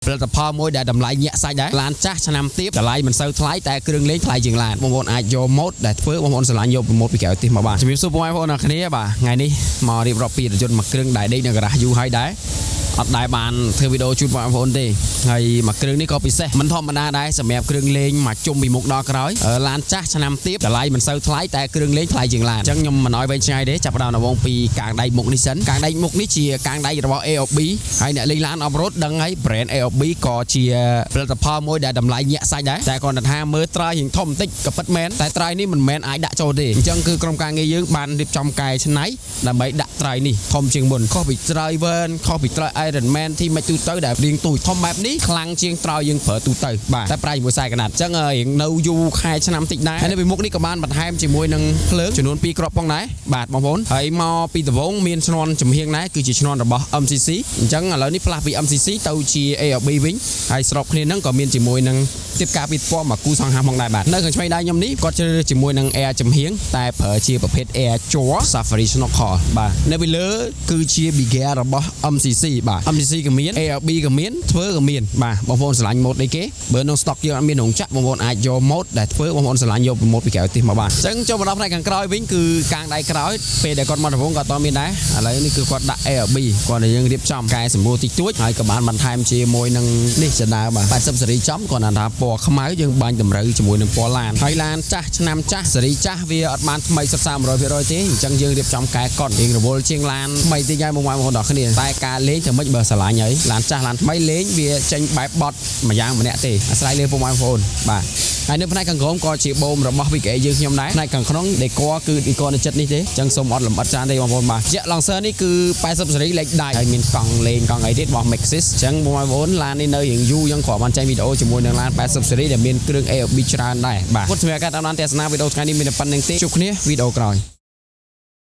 ផលិតផលមួយដែលតម្លៃញាក់សាច់ដែរឡានចាស់ឆ្នាំទៀតតម្លៃមិនសូវថ្លៃតែគ្រឿងលេងថ្លៃជាងឡានបងប្អូនអាចយកម៉ូតដែលធ្វើបងប្អូនស្រឡាញ់យកម៉ូតពីក្រៅប្រទេសមកបានជំរាបសួរបងប្អូនអ្នកគ្នាបាទថ្ងៃនេះមករៀបរាប់ពីរថយន្តមួយគ្រឿងដែលដេកនៅការ៉ាសយូរហើយដែរអត់ដែរបានធ្វើវីដេអូជូនបងប្អូនទេហើយមួយគ្រឿងនេះក៏ពិសេសមិនធម្មតាដែរសម្រាប់គ្រឿងលេងមកជុំពីមុខដល់ក្រោយឡានចាស់ឆ្នាំទៀតតម្លៃមិនសូវថ្លៃតែគ្រឿងលេងថ្លៃជាងឡានអញ្ចឹងខ្ញុំមិនអោយវែងឆ្ងាយទេចាប់ផ្ដើមដំបូងពីកាងដៃមុខនេះសិនកាងដៃមុខនេះជាកាងដៃរបស់ AOB ហើយអ្នកលេងឡានអប់រត់ដឹងហើយ brand AOB ក៏ជាផលិតផលមួយដែលតម្លៃញាក់សាច់ដែរតែគាត់ថាមើលត្រើយរៀងធំបន្តិចក៏ពិតមែនតែត្រើយនេះមិនមែនអាចដាក់ចូលទេអញ្ចឹងគឺក្រុមការងារយើងបានរៀបចំកែច្នៃដើម្បីដាក់ត្រើយនេះធំជាងមុនខុសពីត្រើយ Vern ខុសពីត្រើយ Iron Man ទីមិនទូទៅដែលរៀងទូចធំបែបនេះខ្លាំងជាងត្រើយយើងប្រើទូទៅបាទតែប្រៃជាមួយខ្សែកណាត់អញ្ចឹងរៀងនៅយូរខែឆ្នាំតិចដែរហើយនៅពីមុខនេះក៏បានបន្ថែមជាមួយនឹងភ្លើងចំនួន2គ្រាប់ផងដែរបាទបងប្អូនហើយមកពីដំបូងមានឈ្នាន់ចំហៀងដែរគឺជាឈ្នាន់របស់ MCC អញ្ចឹងឥឡូវនេះផ្លាស់ពី MCC ទៅជា AOB វិញហើយស្របគ្នានឹងក៏មានជាមួយនឹងទៀតការពីពណ៌មកគូសង្ហាផងដែរបាទនៅខាងឆ្វេងដៃខ្ញុំនេះគាត់ជ្រើសរើសជាមួយនឹង Air ចំហៀងតែប្រើជាប្រភេទ Air ជ័រ Safari Snorkel បាទនៅពីលើគឺជា Bigger របស់ MCC បាទ MCC ក៏មាន AOB ក៏មានធ្វើក៏មានបាទបងប្អូនស្រឡាញ់ម៉ូតអីគេបើនៅ stock យើងអត់មានរោងចក្របងប្អូនអាចយកម៉ូតដែលធ្វើបងប្អូនស្រឡាញ់យកម៉ូតពីក្រៅប្រទេសមកបានអញ្ចឹងចូលមកដល់ផ្នែកខាងក្រោយវិញគឺកាងដៃក្រោយពេលដែលគាត់មកដំបូងក៏អត់មានដែរឥឡូវនេះគឺគាត់ដាក់ AOB គាត់ឲ្យយើងរៀបចំកែសម្រួលតិចតួចហើយក៏បានបន្ថែមជាមួយនឹងនេះចដើបាទ80សេរីចំគាត់ថាពណ៌ខ្មៅយើងបាញ់តម្រូវជាមួយនឹងពណ៌ឡានហើយឡានចាស់ឆ្នាំចាស់សេរីចាស់វាអត់បានថ្មីសុទ្ធសាធ 100% ទេអញ្ចឹងយើងរៀបចំកែកត់រៀងរវល់ជាងឡានថ្មីតិចហើយបងប្អូនទាំងគ្នាតែការលេងទៅមិនបើស្រឡាញ់ហើយឡានចាស់ឡានថ្មីលេងវាចេញបែបបត់មួយយ៉ាងម្នាក់ទេអាស្រ័យលើបងប្អូនបាទហើយនៅផ្នែកខាងក្រោមក៏ជាបូមរបស់ VKA យើងខ្ញុំដែរផ្នែកខាងក្នុងដេកគឺដេកនៅចិត្តនេះទេអញ្ចឹងសូមអត់លម្អិតច្រើនទេបងប្អូនបាទជា Lancer នេះគឺ80សេរីលេខដៃហើយមានកង់លេងកង់អីទៀតរបស់ Maxxis អញ្ចឹងបងប្អូនឡាននេះនៅរៀងយូរយើងគ្រាន់បានចេញវីដេអូជាមួយនឹងឡាន80សេរីដែលមានគ្រឿង AOB ច្រើនដែរបាទគាត់សម្រាប់ការតាមដានទស្សនាវីដេអូថ្ងៃនេះមានតែប៉ុណ្្នឹងទេជួបគ្នាវីដេអូក្រោយ